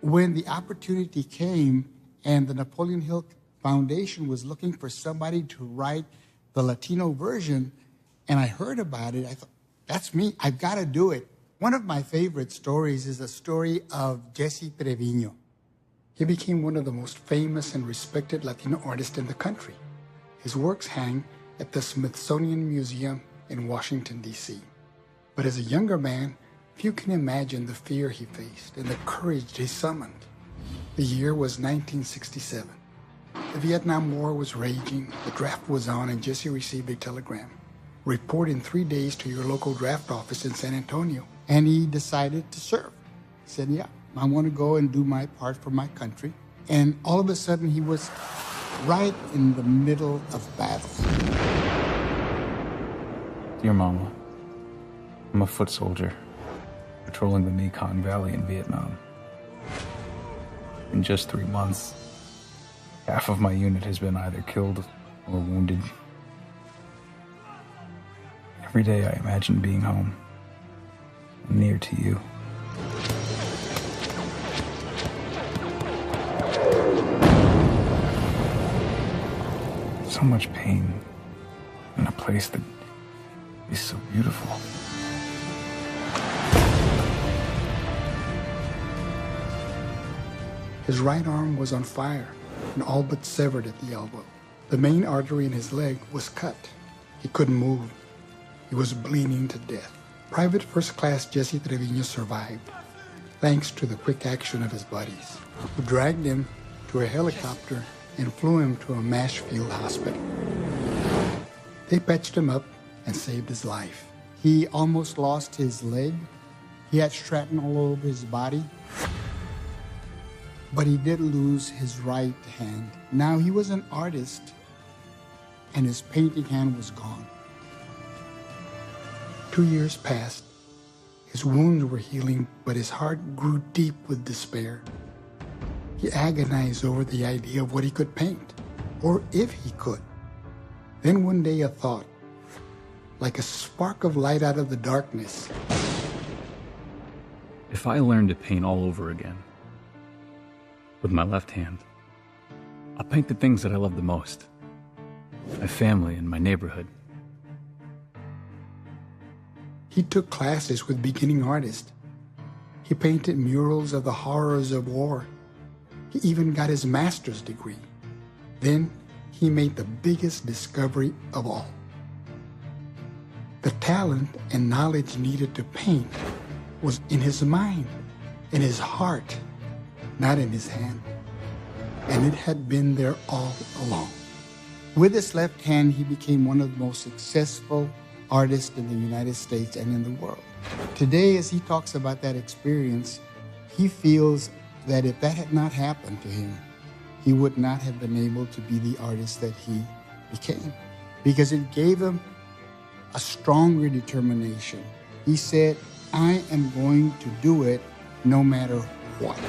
when the opportunity came and the Napoleon Hill Foundation was looking for somebody to write the Latino version, and I heard about it, I thought, that's me, I've got to do it. One of my favorite stories is the story of Jesse Trevino. He became one of the most famous and respected Latino artists in the country. His works hang at the Smithsonian Museum in Washington, D.C. But as a younger man, few can imagine the fear he faced and the courage he summoned. The year was 1967. The Vietnam War was raging, the draft was on, and Jesse received a telegram. Report in 3 days to your local draft office in San Antonio. And he decided to serve. He said, yeah, I want to go and do my part for my country. And all of a sudden, he was right in the middle of battle. Dear Mama, I'm a foot soldier patrolling the Mekong Valley in Vietnam. In just 3 months, half of my unit has been either killed or wounded. Every day I imagine being home, near to you. So much pain in a place that is so beautiful. His right arm was on fire and all but severed at the elbow. The main artery in his leg was cut. He couldn't move. He was bleeding to death. Private First Class Jesse Trevino survived, thanks to the quick action of his buddies, who dragged him to a helicopter and flew him to a MASH field hospital. They patched him up and saved his life. He almost lost his leg. He had shrapnel all over his body. But he did lose his right hand. Now he was an artist, and his painting hand was gone. 2 years passed. His wounds were healing, but his heart grew deep with despair. He agonized over the idea of what he could paint, or if he could. Then one day a thought, like a spark of light out of the darkness. If I learned to paint all over again, with my left hand, I'll paint the things that I love the most. My family and my neighborhood. He took classes with beginning artists. He painted murals of the horrors of war. He even got his master's degree. Then he made the biggest discovery of all. The talent and knowledge needed to paint was in his mind, in his heart, not in his hand. And it had been there all along. With his left hand, he became one of the most successful artists in the United States and in the world. Today, as he talks about that experience, he feels that if that had not happened to him, he would not have been able to be the artist that he became, because it gave him a stronger determination. He said, I am going to do it no matter what.